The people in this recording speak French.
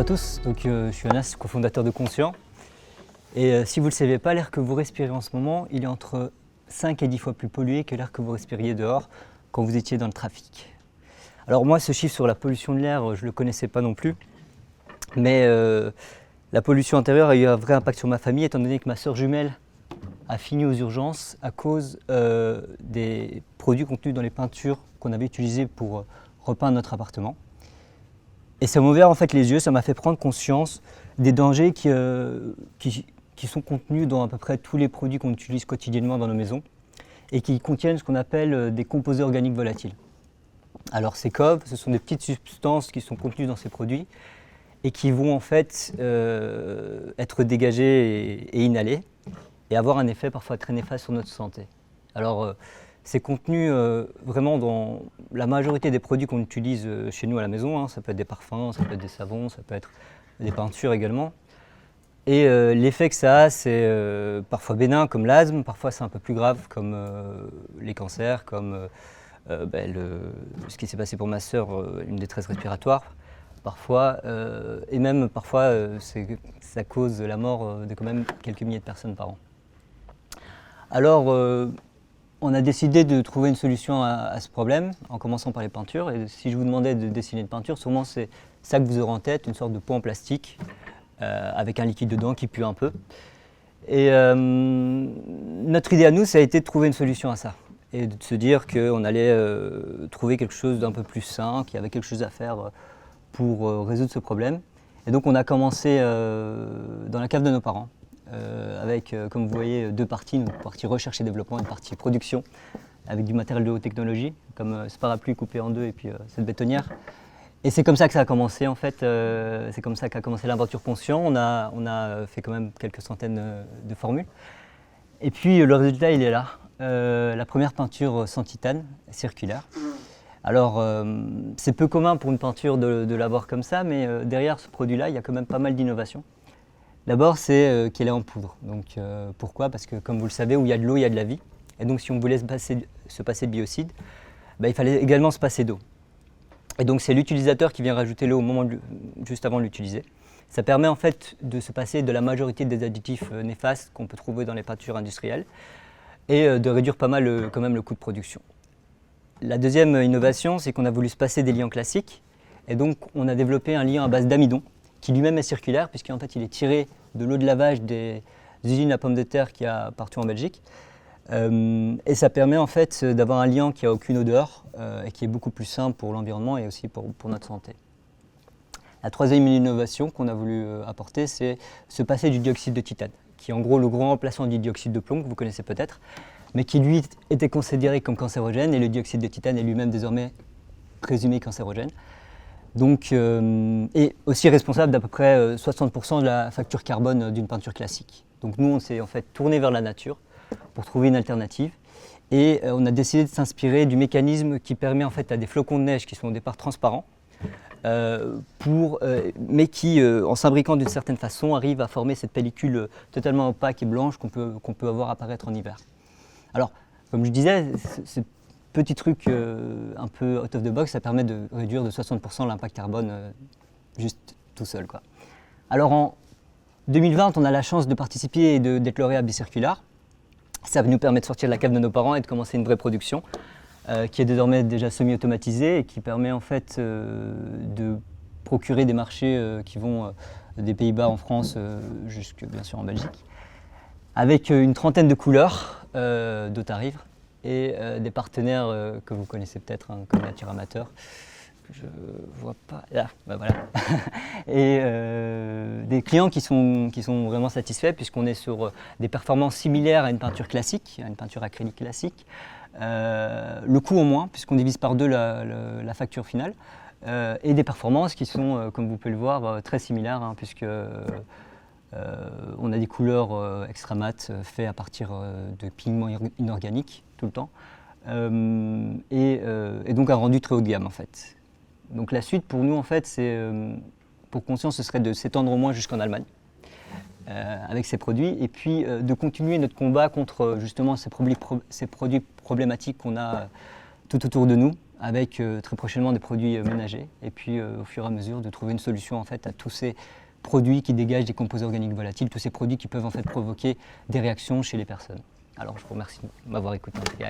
à tous, je suis Anas, cofondateur de Conscient. Et si vous ne le savez pas, l'air que vous respirez en ce moment, il est entre 5 et 10 fois plus pollué que l'air que vous respiriez dehors quand vous étiez dans le trafic. Alors moi, ce chiffre sur la pollution de l'air, je ne le connaissais pas non plus. Mais la pollution intérieure a eu un vrai impact sur ma famille, étant donné que ma sœur jumelle a fini aux urgences à cause des produits contenus dans les peintures qu'on avait utilisées pour repeindre notre appartement. Et ça m'a ouvert en fait les yeux, ça m'a fait prendre conscience des dangers qui sont contenus dans à peu près tous les produits qu'on utilise quotidiennement dans nos maisons et qui contiennent ce qu'on appelle des composés organiques volatiles. Alors ces COV, ce sont des petites substances qui sont contenues dans ces produits et qui vont en fait être dégagées et inhalées et avoir un effet parfois très néfaste sur notre santé. Alors c'est contenu vraiment dans la majorité des produits qu'on utilise chez nous à la maison, hein. Ça peut être des parfums, ça peut être des savons, ça peut être des peintures également. Et l'effet que ça a, c'est parfois bénin comme l'asthme, parfois c'est un peu plus grave comme les cancers, comme ce qui s'est passé pour ma sœur, une détresse respiratoire, parfois, et même parfois ça cause la mort de quand même quelques milliers de personnes par an. Alors, on a décidé de trouver une solution à ce problème, en commençant par les peintures. Et si je vous demandais de dessiner une peinture, sûrement c'est ça que vous aurez en tête, une sorte de pot en plastique, avec un liquide dedans qui pue un peu. Et notre idée à nous, ça a été de trouver une solution à ça. Et de se dire qu'on allait trouver quelque chose d'un peu plus sain, qu'il y avait quelque chose à faire pour résoudre ce problème. Et donc on a commencé dans la cave de nos parents. Avec, comme vous voyez, deux parties, une partie recherche et développement, une partie production, avec du matériel de haute technologie, comme ce parapluie coupé en deux et puis cette bétonnière. Et c'est comme ça que ça a commencé en fait, c'est comme ça qu'a commencé l'aventure Conscient. On a fait quand même quelques centaines de formules. Et puis le résultat, il est là. La première peinture sans titane, circulaire. Alors, c'est peu commun pour une peinture de l'avoir comme ça, mais derrière ce produit-là, il y a quand même pas mal d'innovations. D'abord, c'est qu'elle est en poudre. Donc, pourquoi ? Parce que, comme vous le savez, où il y a de l'eau, il y a de la vie. Et donc, si on voulait se passer de biocide, il fallait également se passer d'eau. Et donc, c'est l'utilisateur qui vient rajouter l'eau juste avant de l'utiliser. Ça permet en fait de se passer de la majorité des additifs néfastes qu'on peut trouver dans les peintures industrielles et de réduire pas mal quand même le coût de production. La deuxième innovation, c'est qu'on a voulu se passer des liants classiques. Et donc, on a développé un liant à base d'amidon, qui lui-même est circulaire, puisqu'en fait il est tiré de l'eau de lavage des usines à pommes de terre qu'il y a partout en Belgique. Et ça permet en fait d'avoir un liant qui n'a aucune odeur et qui est beaucoup plus sain pour l'environnement et aussi pour notre santé. La troisième innovation qu'on a voulu apporter, c'est se passer du dioxyde de titane, qui est en gros le grand remplaçant du dioxyde de plomb que vous connaissez peut-être, mais qui lui était considéré comme cancérogène, et le dioxyde de titane est lui-même désormais présumé cancérogène. Donc, et aussi responsable d'à peu près 60% de la facture carbone d'une peinture classique. Donc nous, on s'est en fait tourné vers la nature pour trouver une alternative. Et on a décidé de s'inspirer du mécanisme qui permet en fait à des flocons de neige qui sont au départ transparents, mais qui, en s'imbriquant d'une certaine façon, arrivent à former cette pellicule totalement opaque et blanche qu'on peut avoir apparaître en hiver. Alors, comme je disais, petit truc un peu out of the box, ça permet de réduire de 60% l'impact carbone juste tout seul, quoi. Alors en 2020, on a la chance de participer et d'être lauréat Bicircular. Ça nous permet de sortir de la cave de nos parents et de commencer une vraie production qui est désormais déjà semi-automatisée et qui permet en fait de procurer des marchés qui vont des Pays-Bas en France jusque bien sûr en Belgique, avec une trentaine de couleurs d'Otarivre et des partenaires que vous connaissez peut-être, hein, comme Nature Amateur, que je vois pas, là, voilà. Et des clients qui sont vraiment satisfaits puisqu'on est sur des performances similaires à une peinture classique, à une peinture acrylique classique, le coût au moins, puisqu'on divise par deux la facture finale, et des performances qui sont, comme vous pouvez le voir, très similaires, hein, puisque on a des couleurs extra mat faites à partir de pigments inorganiques tout le temps, et donc un rendu très haut de gamme en fait. Donc la suite pour nous en fait, pour Conscient, ce serait de s'étendre au moins jusqu'en Allemagne avec ces produits, et puis de continuer notre combat contre justement ces produits problématiques qu'on a tout autour de nous, avec très prochainement des produits ménagers, et puis au fur et à mesure de trouver une solution en fait à tous ces produits qui dégagent des composés organiques volatiles, tous ces produits qui peuvent en fait provoquer des réactions chez les personnes. Alors je vous remercie de m'avoir écouté en tout cas.